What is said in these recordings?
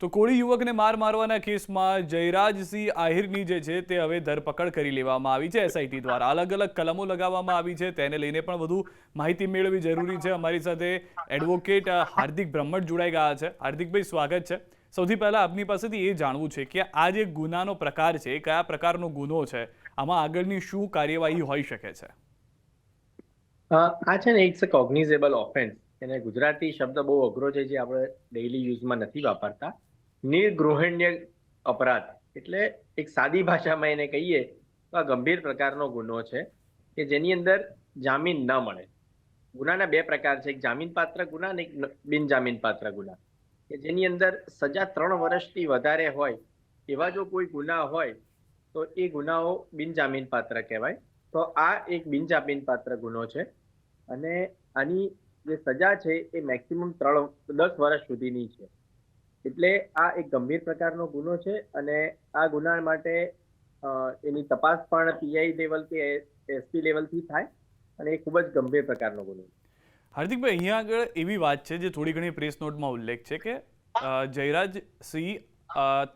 તો કોળી યુવકને માર મારવાના કેસમાં જયરાજસિંહ આહિરની જે છે તે હવે ધરપકડ કરી લેવામાં આવી છે એસઆઈટી દ્વારા. અલગ અલગ કલમો લગાવવામાં આવી છે, તેને લઈને પણ વધુ માહિતી મેળવવી જરૂરી છે. અમારી સાથે એડવોકેટ હાર્દિક બ્રહ્મટ જોડાઈ ગયા છે. હાર્દિકભાઈ, સ્વાગત છે. સૌથી પહેલા આપની પાસેથી એ જાણવું છે કે આ જે ગુનાનો પ્રકાર છે એ કયા પ્રકારનો ગુનો છે, આમાં આગળની શું કાર્યવાહી હોઈ શકે છે? આ છે ને ઇટ્સ અ કોગ્નિઝેબલ ઓફેન્સ. એને ગુજરાતી શબ્દ બહુ અઘરો છે જે આપણે ડેઇલી યુઝમાં નથી વાપરતા. નિર્ગૃહણ્ય અપરાધ એટલે એક સાદી ભાષામાં એને કહીએ તો આ ગંભીર પ્રકારનો ગુનો છે કે જેની અંદર જામીન ન મળે. ગુનાના બે પ્રકાર છે, એક જામીનપાત્ર ગુના અને એક બિનજામીનપાત્ર ગુના, કે જેની અંદર સજા 3 વર્ષથી વધારે હોય એવા જો કોઈ ગુના હોય તો એ ગુનાઓ બિનજામીનપાત્ર કહેવાય. તો આ એક બિનજામીનપાત્ર ગુનો છે અને આની જે સજા છે એ મેક્સિમમ 10 વર્ષ સુધીની છે. એટલે આ એક ગંભીર પ્રકારનો ગુનો છે અને આ ગુના માટે એની તપાસ પણ પીઆઈ લેવલ કે એસપી લેવલથી થાય અને એ ખૂબ જ ગંભીર પ્રકારનો ગુનો છે. હાર્દિકભાઈ, અહીંયા આગળ એવી વાત છે જે થોડી ઘણી પ્રેસ નોટમાં ઉલ્લેખ છે કે જયરાજસિંહ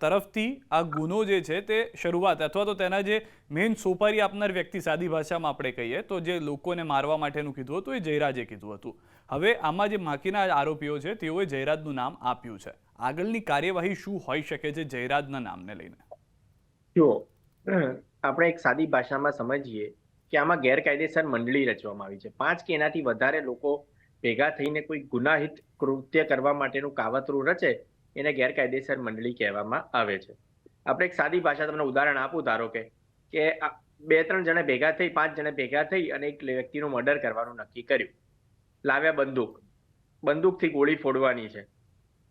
તરફથી આ ગુનો જે છે તે શરૂઆત અથવા તો તેના જે મેઇન સોપારી આપનાર વ્યક્તિ, સાદી ભાષામાં આપણે કહીએ તો જે લોકોને મારવા માટેનું કીધું હતું એ જયરાજે કીધું હતું. હવે આમાં જે બાકીના આરોપીઓ છે તેઓએ જયરાજનું નામ આપ્યું છે. આગળની કાર્યવાહી શું હોઈ શકે છે જયરાજના નામને લઈને? જો આપણે એક સાદી ભાષામાં સમજીએ કે આમાં ગેરકાયદેસર મંડળી રચવામાં આવી છે. 5 કે એનાથી વધારે લોકો ભેગા થઈને કોઈ ગુનાહિત કૃત્ય કરવા માટેનું કાવતરું રચે એને ગેરકાયદેસર મંડળી કહેવામાં આવે છે. આપણે એક સાદી ભાષા તમને ઉદાહરણ આપું. ધારો કે 2-3 જણા ભેગા થઈ, 5 જણા ભેગા થઈ અને એક વ્યક્તિનું મર્ડર કરવાનું નક્કી કર્યું. લાવ્યા બંદૂકથી ગોળી ફોડવાની છે.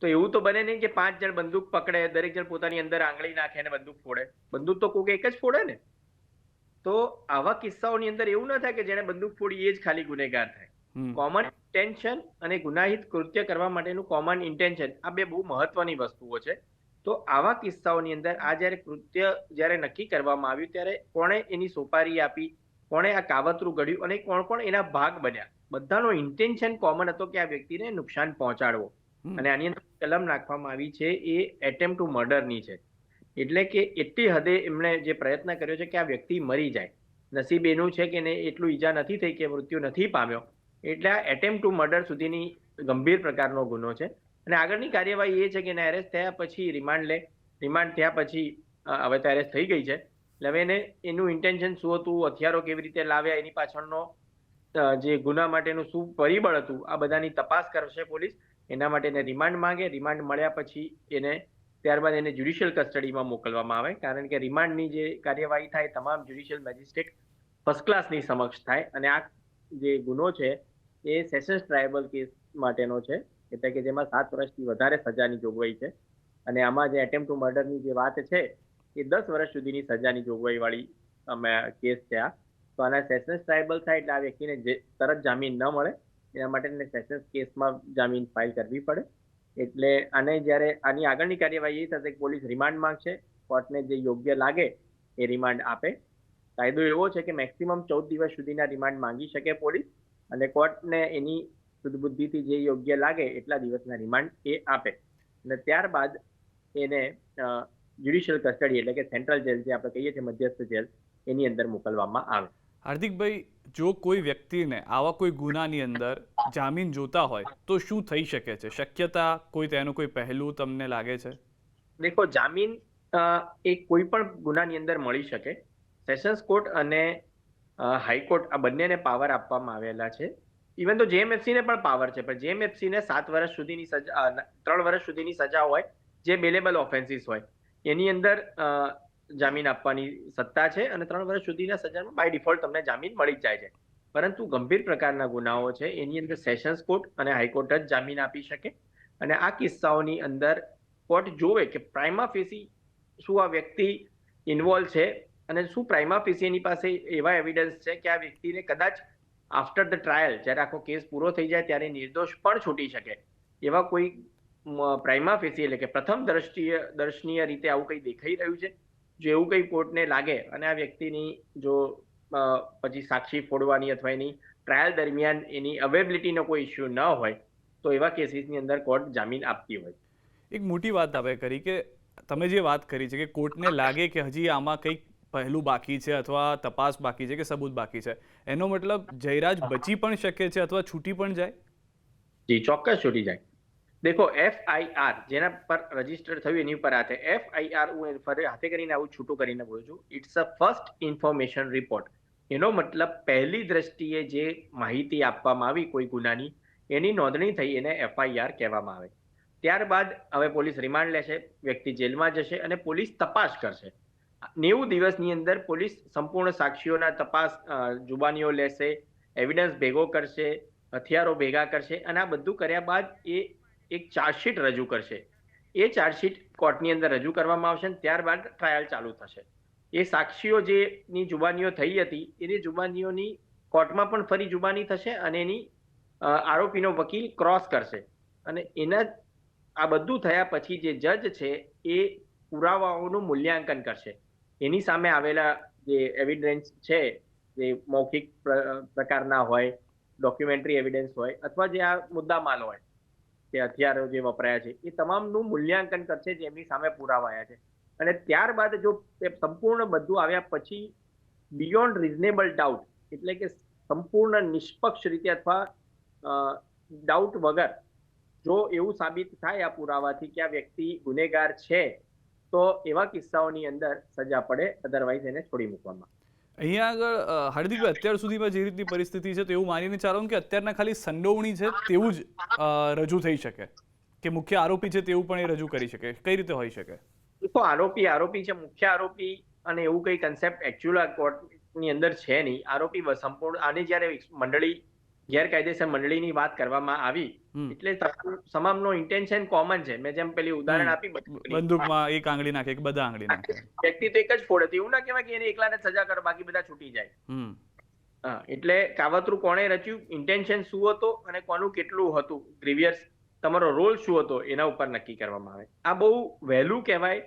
તો એવું તો બને નહીં કે 5 જણ બંદૂક પકડે, દરેક જણ પોતાની અંદર આંગળી નાખે અને બંદૂક ફોડે. બંદૂક તો કોઈક એક જ ફોડે ને. તો આવા કિસ્સાઓની અંદર એવું ન થાય કે જેને બંદૂક ફોડી એ જ ખાલી ગુનેગાર થાય. કોમન ઇન્ટેન્શન અને ગુનાહિત કૃત્ય કરવા માટેનું કોમન ઇન્ટેન્શન, આ બે બહુ મહત્વની વસ્તુઓ છે. તો આવા કિસ્સાઓની અંદર આ જ્યારે કૃત્ય જ્યારે નક્કી કરવામાં આવ્યું ત્યારે કોણે એની સોપારી આપી, કોણે આ કાવતરું ઘડ્યું અને કોણ એના ભાગ બન્યા, બધાનો ઇન્ટેન્શન કોમન હતો કે આ વ્યક્તિને નુકસાન પહોંચાડવો. અને આની અંદર કલમ નાખવામાં આવી છે એ એટેમ્પ્ટ ટુ મર્ડરની છે. એટલે કે એટલી હદે એમણે જે પ્રયત્ન કર્યો છે કે આ વ્યક્તિ મરી જાય. નસીબ એનું છે કે એને એટલું ઈજા નથી થઈ કે મૃત્યુ નથી પામ્યો. એટલે આ એટેમ્પ્ટ ટુ મર્ડર સુધીની ગંભીર પ્રકારનો ગુનો છે. અને આગળની કાર્યવાહી એ છે કે એને એરેસ્ટ થયા પછી રિમાન્ડ થયા પછી હવે તો એરેસ્ટ થઈ ગઈ છે. એટલે હવે એને એનું ઇન્ટેન્શન શું હતું, હથિયારો કેવી રીતે લાવ્યા, એની પાછળનો જે ગુના માટેનું શું પરિબળ હતું, આ બધાની તપાસ કરશે પોલીસ. એના માટે એને રિમાન્ડ માંગે. રિમાન્ડ મળ્યા પછી ત્યારબાદ એને જ્યુડિશિયલ કસ્ટડીમાં મોકલવામાં આવે. કારણ કે રિમાન્ડની જે કાર્યવાહી થાય તમામ જ્યુડિશિયલ મેજિસ્ટ્રેટ ફર્સ્ટ ક્લાસની સમક્ષ થાય. અને આ જે ગુનો છે એ સેશન્સ ટ્રાયબલ કેસ માટેનો છે, એટલે કે જેમાં 7 વર્ષથી વધારે સજાની જોગવાઈ છે. અને આમાં જે એટેમ્પ્ટ ટુ મર્ડરની જે વાત છે એ 10 વર્ષ સુધીની સજાની જોગવાઈ વાળી કેસ છે આ. તો આના સેશન્સ ટ્રાયબલ થાય એટલે આ વ્યક્તિને તરત જામીન ન મળે. એના માટે સેશન્સ કેસમાં જામીન ફાઇલ કરવી પડે. એટલે જ્યારે આની આગળની કાર્યવાહી એ થશે કે પોલીસ રિમાન્ડ માંગશે, કોર્ટને જે યોગ્ય લાગે એ રિમાન્ડ આપે. કાયદો એવો છે કે મેક્સિમમ 14 દિવસ સુધીના રિમાન્ડ માંગી શકે પોલીસ, અને કોર્ટને એની સુદબુદ્ધિથી જે યોગ્ય લાગે એટલા દિવસના રિમાન્ડ એ આપે. અને ત્યારબાદ એને જ્યુડિશિયલ કસ્ટડી એટલે કે સેન્ટ્રલ જેલ, જે આપણે કહીએ છીએ મધ્યસ્થ જેલ, એની અંદર મોકલવામાં આવે. હાર્દિકભાઈ, જો કોઈ વ્યક્તિને આવા કોઈ ગુનાની અંદર જામીન જોતા હોય તો શું થઈ શકે છે? શક્યતા કોઈ તેનું કોઈ પહેલું તમને લાગે છે? દેખો, જામીન એ કોઈ પણ ગુનાની અંદર મળી શકે. સેશન્સ કોર્ટ અને હાઈકોર્ટ આ બંનેને પાવર આપવામાં આવેલા છે. ઇવન તો જેએમએફસી ને પણ પાવર છે, પણ જેએમએફસી ને 7 વર્ષ સુધીની સજા, 3 વર્ષ સુધીની સજા હોય જે બેલેબલ ઓફેન્સીસ હોય એની અંદર જામીન આપવાની સત્તા છે. અને 3 વર્ષ સુધીના સજામાં બાય ડિફોલ્ટ તમને જામીન મળી જ જાય છે. પરંતુ ગંભીર પ્રકારના ગુનાઓ છે એની અંદર સેશન્સ કોર્ટ અને હાઈકોર્ટ જ જામીન આપી શકે. અને આ કિસ્સાઓની અંદર કોર્ટ જોવે કે પ્રાઇમા ફેસી શું આ વ્યક્તિ ઇન્વોલ્વ છે અને શું પ્રાઇમા ફેસી એની પાસે એવા એવિડન્સ છે કે આ વ્યક્તિને કદાચ આફ્ટર ધ ટ્રાયલ, જ્યારે આખો કેસ પૂરો થઈ જાય ત્યારે નિર્દોષ પણ છૂટી શકે એવા કોઈ પ્રાઇમા ફેસી એટલે કે પ્રથમ દર્શનીય રીતે આવું કંઈ દેખાઈ રહ્યું છે, જો એવું કંઈ કોર્ટને લાગે અને આ વ્યક્તિની જો પછી સાક્ષી ફોડવાની અથવા એની ટ્રાયલ દરમિયાન એની અવેબિલિટીનો કોઈ ઇસ્યુ ન હોય તો એવા કેસીસની અંદર કોર્ટ જામીન આપતી હોય. એક મોટી વાત આપણે કરી કે તમે જે વાત કરી છે કે કોર્ટને લાગે કે હજી આમાં કંઈક પહેલું બાકી છે અથવા તપાસ બાકી છે કે સબૂત બાકી છે, એનો મતલબ જયરાજ બચી પણ શકે છે અથવા છૂટી પણ જાય? જી, ચોક્કસ છૂટી જાય. દેખો, FIR જેના પર રજીસ્ટર થયું એની ઉપર હાથે FIR, હું ફરી હાથે કરીને આવું છૂટું કરીને બોલું છું, it's a first information report. એનો મતલબ પહેલી દ્રષ્ટિએ જે માહિતી આપવામાં આવી કોઈ ગુનાની, એની નોંધણી થઈ, એને FIR કહેવામાં આવે. ત્યારબાદ હવે પોલીસ રિમાન્ડ લેશે, વ્યક્તિ જેલમાં જશે અને પોલીસ તપાસ કરશે. 90 દિવસની અંદર પોલીસ સંપૂર્ણ સાક્ષીઓના તપાસ, જુબાનીઓ લેશે, એવિડન્સ ભેગો કરશે, હથિયારો ભેગા કરશે અને આ બધું કર્યા બાદ એ એક ચાર્જશીટ રજૂ કરશે. એ ચાર્જશીટ કોર્ટની અંદર રજૂ કરવામાં આવશે અને ત્યારબાદ ટ્રાયલ ચાલુ થશે. એ સાક્ષીઓ જેની જુબાનીઓ થઈ હતી એની જુબાનીઓની કોર્ટમાં પણ ફરી જુબાની થશે અને એની આરોપીનો વકીલ ક્રોસ કરશે અને એના આ બધું થયા પછી જે જજ છે એ પુરાવાઓનું મૂલ્યાંકન કરશે. એની સામે આવેલા જે એવિડન્સ છે, જે મૌખિક પ્રકારના હોય, ડોક્યુમેન્ટરી એવિડન્સ હોય અથવા જે આ મુદ્દામાલ હોય, કે હથિયારો જે વપરાયા છે, એ તમામનું મૂલ્યાંકન કરશે જે એમની સામે પુરાવાયા છે. અને ત્યારબાદ જો તે સંપૂર્ણ બધું આવ્યા પછી બિયોન્ડ રિઝનેબલ ડાઉટ, એટલે કે સંપૂર્ણ નિષ્પક્ષ રીતે અથવા ડાઉટ વગર જો એવું સાબિત થાય આ પુરાવાથી કે આ વ્યક્તિ ગુનેગાર છે, તો એવા કિસ્સાઓની અંદર સજા પડે, અધરવાઇઝ એને છોડી મૂકવામાં. અહીંયા આગળ હાર્દિકભાઈ, અત્યાર સુધીમાં જે રીતની પરિસ્થિતિ છે તો એવું માનીને ચાલો કે અત્યારના ખાલી સંડોવણી છે તેવું જ રજૂ થઈ શકે કે મુખ્ય આરોપી છે તેવું પણ એ રજૂ કરી શકે, કઈ રીતે હોઈ શકે? તો આરોપી છે, મુખ્ય આરોપી, અને એવું કઈ કન્સેપ્ટ એકચ્યુઅલ કોર્ટની અંદર છે નહીં. આરોપી સંપૂર્ણ, આની જ્યારે મંડળી, ગેરકાયદેસર મંડળીની વાત કરવામાં આવી એટલે તમામનો ઇન્ટેન્શન કોમન છે. મેં જેમ પેલી ઉદાહરણ આપી, બંદૂકમાં એક આંગળી નાખે કે બધા આંગળી નાખે, વ્યક્તિ તો એક જ ફોડ હતી, એવું ના કહેવાય કે એને એકલાને સજા કરો બાકી બધા છૂટી જાય. એટલે કાવતરું કોણે રચ્યું, ઇન્ટેન્શન શું હતો અને કોનું કેટલું હતું, ગ્રીવિયસ તમારો રોલ શું હતો, એના ઉપર નક્કી કરવામાં આવે. આ બહુ વહેલું કહેવાય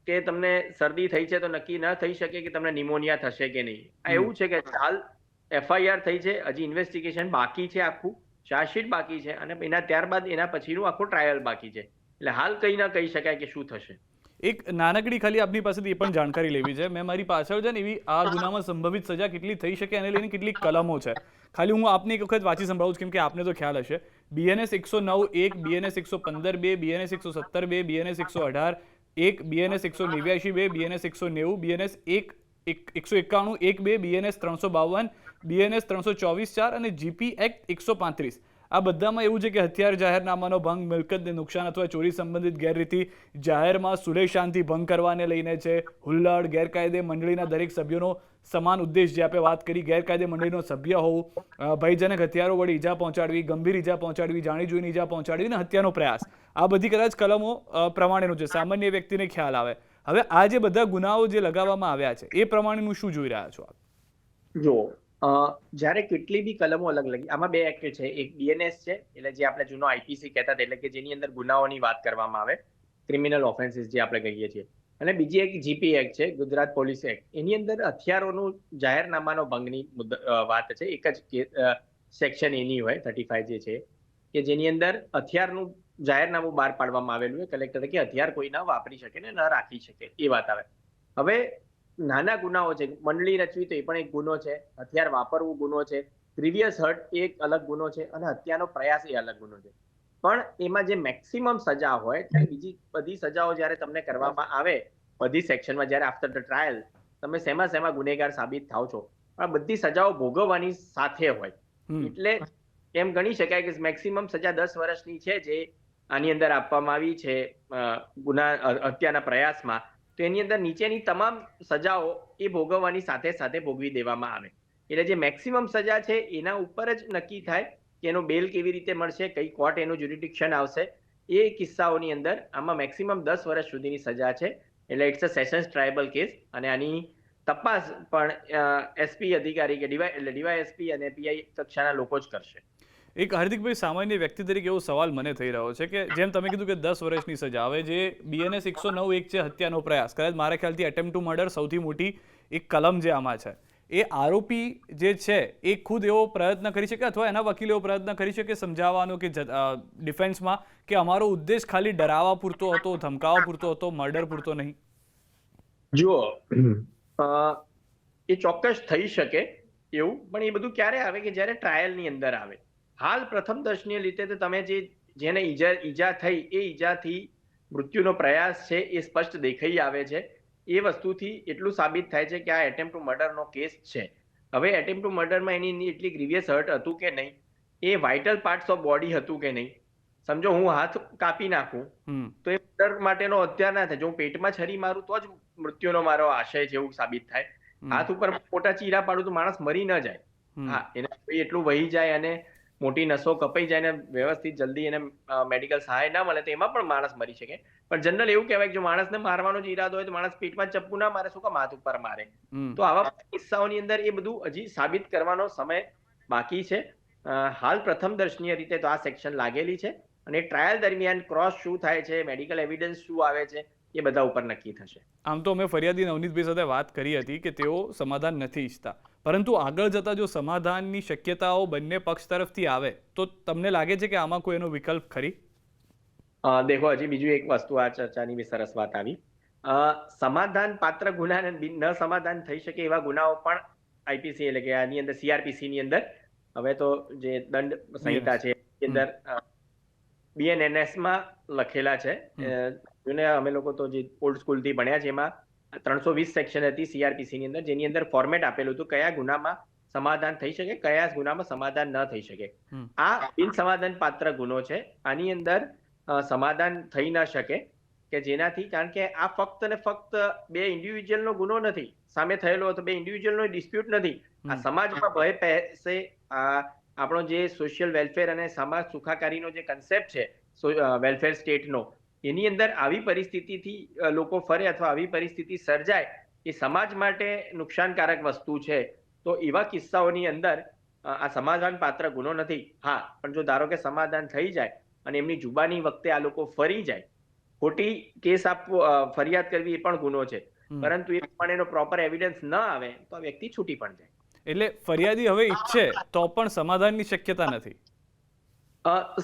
કે તમને શરદી થઈ છે તો નક્કી ન થઈ શકે કે તમને નિમોનિયા થશે કે નહીં. આ એવું છે કે હાલ FIR થઈ છે, હજી ઇન્વેસ્ટિગેશન બાકી છે, આખું ચાર્જશીટ બાકી છે અને એના ત્યારબાદ એના પછીનું આખું ટ્રાયલ બાકી છે. એટલે હાલ કઈ ના કહી શકાય કે શું થશે. એક નાનકડી ખાલી આપની પાસેથી એ પણ જાણકારી લેવી છે. મેં મારી પાછળ છે ને એવી આ ગુનામાં સંભવિત સજા કેટલી થઈ શકે એને લઈને કેટલીક કલમો છે, ખાલી હું આપને એક વખત વાંચી સંભળાવું છું, કેમ કે આપને તો ખ્યાલ હશે. BNS 109(1), BNS 115(2), BNS 117(2), BNS 118(1), BNS 189(2), BNS 190, BNS 191, 1(2), BNS 352, BNS 324(4) અને GP એક્ટ 135. આ બધામાં એવું છે કે હથિયાર જાહેરનામાનો ભંગ, મિલકતને નુકસાન અથવા ચોરી સંબંધિત ગેરરીતિ, જાહેરમાં સુલેહ શાંતિ ભંગ કરવાને લઈને છે, હુલ્લડ, ગેરકાયદે મંડળીના દરેક સભ્યોનો સમાન ઉદ્દેશ, જે આપણે વાત કરી, ગેરકાયદે મંડળીનો સભ્ય હોવું, ભયજનક હથિયારો વડે ઈજા પહોંચાડવી, ગંભીર ઈજા પહોંચાડવી, જાણી જોઈને ઈજા પહોંચાડવી અને હત્યાનો પ્રયાસ. આ બધી કદાચ કલમો પ્રમાણેનું છે, સામાન્ય વ્યક્તિને ખ્યાલ આવે. હવે આ જે બધા ગુનાઓ જે લગાવવામાં આવ્યા છે એ પ્રમાણેનું શું જોઈ રહ્યા છો આપ? જો જ્યારે કેટલી બી કલમો અલગ લગી, આમાં બે એક્ટ છે. એક BNS છે, એટલે જે આપણે જૂનો IPC કહેતા હતા, એટલે કે જેની અંદર ગુનાઓની વાત કરવામાં આવે, ક્રિમિનલ ઓફેન્સીસ જે આપણે કહીએ છીએ. અને બીજી એક GP એક્ટ છે, ગુજરાત પોલીસ એક્ટ. એની અંદર હથિયારોનું જાહેરનામાનો ભંગની વાત છે. એક જ સેક્શન એની હોય 35 જે છે, કે જેની અંદર હથિયારનું જાહેરનામું બહાર પાડવામાં આવેલું હોય કલેક્ટરે કે હથિયાર કોઈ ના વાપરી શકે ને ન રાખી શકે, એ વાત આવે. હવે નાના ગુનાઓ છે, મંડળી રચવી તો એ પણ એક ગુનો છે, હથિયાર વાપરવું ગુનો છે, ગ્રીવિયસ હર્ટ એ એક અલગ ગુનો છે અને હત્યાનો પ્રયાસ એ અલગ ગુનો છે. પણ એમાં જે મેક્સિમમ સજા હોય, બીજી બધી સજાઓ જ્યારે તમને કરવામાં આવે બધી સેક્શનમાં, જ્યારે આફ્ટર ધ ટ્રાયલ તમે શેમાં ગુનેગાર સાબિત થાવ છો, આ બધી સજાઓ ભોગવવાની સાથે હોય. એટલે એમ ગણી શકાય કે મેક્સિમમ સજા 10 વર્ષની છે જે આની અંદર આપવામાં આવી છે હત્યાના પ્રયાસમાં. તો એની અંદર નીચેની તમામ સજાઓ એ ભોગવવાની સાથે સાથે ભોગવી દેવામાં આવે. એટલે જે મેક્સિમમ સજા છે એના ઉપર જ નક્કી થાય કે એનો બેલ કેવી રીતે મળશે, કઈ કોર્ટ એનું જ્યુરિડિક્શન આવશે. એ કિસ્સાઓની અંદર આમાં મેક્સિમમ 10 વર્ષ સુધીની સજા છે. એટલે it's a sessions triable case અને આની તપાસ પણ SP અધિકારી કે DYSP અને PI કક્ષાના લોકો જ કરશે. એક હાર્દિકભાઈ, સામાન્ય વ્યક્તિ તરીકે એવો સવાલ મને થઈ રહ્યો છે કે જેમ તમે કીધું કે 10 વર્ષની સજા, હવે જે BNS 109(1) છે, હત્યાનો પ્રયાસ, કદાચ મારા ખ્યાલથી એટેમ્પ્ટ ટુ મર્ડર સૌથી મોટી એક કલમ જે આમાં છે, એ આરોપી જે છે એ ખુદ એવો પ્રયત્ન કરી શકે અથવા એના વકીલ એવો પ્રયત્ન કરી શકે સમજાવવાનો કે ડિફેન્સમાં કે અમારો ઉદ્દેશ ખાલી ડરાવવા પૂરતો હતો, ધમકાવવા પૂરતો હતો, મર્ડર પૂરતો નહીં? જુઓ, એ ચોક્કસ થઈ શકે એવું, પણ એ બધું ક્યારે આવે કે જ્યારે ટ્રાયલની અંદર આવે. હાલ પ્રથમ દર્શનીય રીતે તો તમે જેને ઈજા થઈ એ ઈજાથી મૃત્યુનો પ્રયાસ છે એ સ્પષ્ટ દેખાઈ આવે છે. એ વસ્તુથી એટલું સાબિત થાય છે કે આ એટેમ્પ ટુ મર્ડરનો કેસ છે. હવે એટેમ્પ ટુ મર્ડરમાં એની એટલી ગ્રીવિયસ હર્ટ હતું કે નહીં, એ વાઇટલ પાર્ટ્સ ઓફ બોડી હતું કે નહીં. સમજો હું હાથ કાપી નાખું તો એ મર્ડર માટેનો હત્યા ના થાય. જો હું પેટમાં છરી મારું તો જ મૃત્યુનો મારો આશય છે એવું સાબિત થાય. હાથ ઉપર મોટા ચીરા પાડું તો માણસ મરી ન જાય. હા, એને એટલું વહી જાય અને મોટી નસો કપાઈ જાય ને વ્યવસ્થિત જલ્દી એને મેડિકલ સહાય ના મળે તો એમાં પણ માણસ મરી શકે. પણ જનરલ એવું કહેવાય કે જો માણસને મારવાનો જ ઈરાદો હોય તો માણસ પેટમાં ચપ્પુ ના મારે, શું કામ હાથ ઉપર મારે? તો આવા કિસ્સાઓની અંદર એ બધું હજી સાબિત કરવાનો સમય બાકી છે. હાલ પ્રથમ દર્શનીય રીતે તો આ સેક્શન લાગેલી છે અને ટ્રાયલ દરમિયાન ક્રોસ શું થાય છે, મેડિકલ એવિડન્સ શું આવે છે, એ બધા ઉપર નક્કી થશે. આમ તો અમે ફરિયાદી નવનીતભાઈ સાથે વાત કરી હતી કે તેઓ સમાધાન નથી ઈચ્છતા, પરંતુ આગળ જતા જો સમાધાનની શક્યતાઓ બંને પક્ષ તરફથી આવે તો તમને લાગે છે કે આમાં કોઈ એનો વિકલ્પ ખરી? દેખો, હજી બીજું એક વસ્તુ આ ચર્ચાની બી સરસ વાત આવી. સમાધાન પાત્ર ગુના ન સમાધાન થઈ શકે એવા ગુનાઓ પણ આઈપીસી એટલે કે આની અંદર સીઆરપીસી ની અંદર હવે તો જે દંડ સંહિતા છે એની અંદર BNNS માં લખેલા છે. જેને અમે લોકો તો જે ઓલ્ડ સ્કૂલ થી ભણ્યા છે એમાં 320 સેક્શન હતી સીઆરપીસી ની અંદર, જેની અંદર ફોર્મેટ આપેલું હતું કયા ગુનામાં સમાધાન થઈ શકે, કયા ગુનામાં સમાધાન ન થઈ શકે. આ બિન સમાધાન પાત્ર ગુનો છે. આની અંદર સમાધાન થઈ ન શકે કે જેનાથી, કારણ કે આ ફક્ત ને ફક્ત બે ઇન્ડિવિજ્યુઅલનો ગુનો નથી, સામે થયેલો હતો બે ઇન્ડિવિજ્યુઅલનો ડિસ્પ્યુટ નથી. આ સમાજમાં ભય પહેશે, આપણો જે સોશિયલ વેલફેર અને સમાજ સુખાકારીનો જે કન્સેપ્ટ છે વેલફેર સ્ટેટનો, એની અંદર આવી પરિસ્થિતિથી લોકો ફરે અથવા આવી પરિસ્થિતિ સર્જાય એ સમાજ માટે નુકસાનકારક વસ્તુ છે. તો એવા કિસ્સાઓની અંદર આ સમાધાન પાત્ર ગુનો નથી. હા, પણ જો ધારો કે સમાધાન થઈ જાય અને એમની જુબાની વખતે આ લોકો ફરી જાય, ખોટી કેસ આપવો, ફરિયાદ કરવી એ પણ ગુનો છે, પરંતુ એ પ્રમાણેનો પ્રોપર એવિડન્સ ન આવે તો આ વ્યક્તિ છૂટી પણ જાય. એટલે ફરિયાદી હવે ઈચ્છે તો પણ સમાધાનની શક્યતા નથી.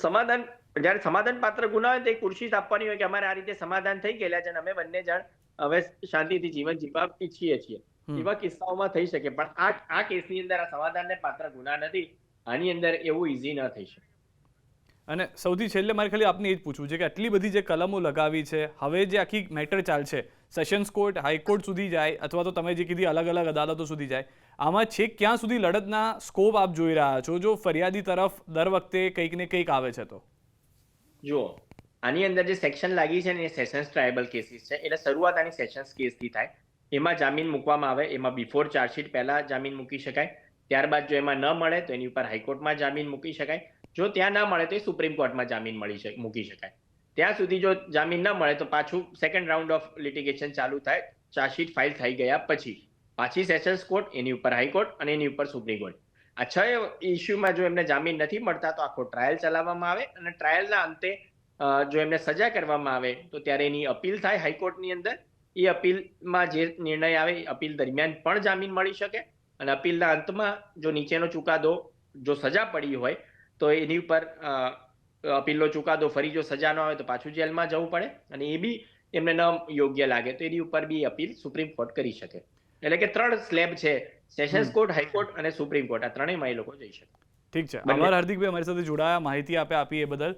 સમાધાન, જયારે સમાધાન પાત્ર ગુના હોય તો એક કુર્સી આપવાની હોય કે અમારે આ રીતે સમાધાન થઈ ગયેલા છે અને અમે બંને જણ હવે શાંતિથી જીવન જીવવા ઈચ્છીએ છીએ. એવા કિસ્સાઓમાં થઈ શકે, પણ આ કેસની અંદર આ સમાધાનને પાત્ર ગુના નથી. આની અંદર એવું ઈઝી ન થઈ શકે. અને સૌથી છેલ્લે મારે ખાલી આપને એ જ પૂછવું છે કે આટલી બધી જે કલમો લગાવી છે, હવે જે આખી મેટર ચાલશે સેશન્સ કોર્ટ, હાઈકોર્ટ સુધી જાય અથવા તો તમે જે કીધી અલગ અલગ અદાલતો સુધી જાય, આમાં છેક ક્યાં સુધી લડતના સ્કોપ આપ જોઈ રહ્યા છો જો ફરિયાદી તરફ દર વખતે કંઈક ને કંઈક આવે છે તો? જુઓ, આની અંદર જે સેક્શન લાગી છે ને એ સેશન્સ ટ્રાયબલ કેસીસ છે, એટલે શરૂઆત આની સેશન્સ કેસથી થાય. એમાં જામીન મૂકવામાં આવે, એમાં બિફોર ચાર્જશીટ પહેલા જામીન મૂકી શકાય. ત્યારબાદ જો એમાં ન મળે તો એની ઉપર હાઈકોર્ટમાં જામીન મૂકી શકાય. જો ત્યાં ના મળે તો એ સુપ્રીમ કોર્ટમાં જામીન મૂકી શકાય. ત્યાં સુધી જો જામીન ન મળે તો પાછું સેકન્ડ રાઉન્ડ ઓફ લિટિગેશન ચાલુ થાય. ચાર્જશીટ ફાઇલ થઈ ગયા પછી પાછી સેશન્સ કોર્ટ, એની ઉપર હાઈકોર્ટ અને એની ઉપર સુપ્રીમ કોર્ટ. આ 6 ઇસ્યુમાં જો એમને જામીન નથી મળતા તો આખો ટ્રાયલ ચલાવવામાં આવે અને ટ્રાયલના અંતે જો એમને સજા કરવામાં આવે તો ત્યારે એની અપીલ થાય હાઈકોર્ટની અંદર. એ અપીલમાં જે નિર્ણય આવે એ અપીલ દરમિયાન પણ જામીન મળી શકે અને અપીલના અંતમાં જો નીચેનો ચુકાદો જો સજા પડી હોય તો એની ઉપર અપીલનો ચુકાદો ફરી જો સજા ન હોય તો પાછું જેલમાં જવું પડે અને એ બી એમને ન યોગ્ય લાગે તો એની ઉપર બી અપીલ સુપ્રીમ કોર્ટ કરી શકે. એટલે કે 3 સ્લેબ છે, સેશન્સ કોર્ટ, હાઈકોર્ટ અને સુપ્રીમ કોર્ટ. આ ત્રણેયમાં એ લોકો જઈ શકે. ઠીક છે, આભાર હાર્દિકભાઈ અમારી સાથે જોડાયા, માહિતી આપી એ બદલ.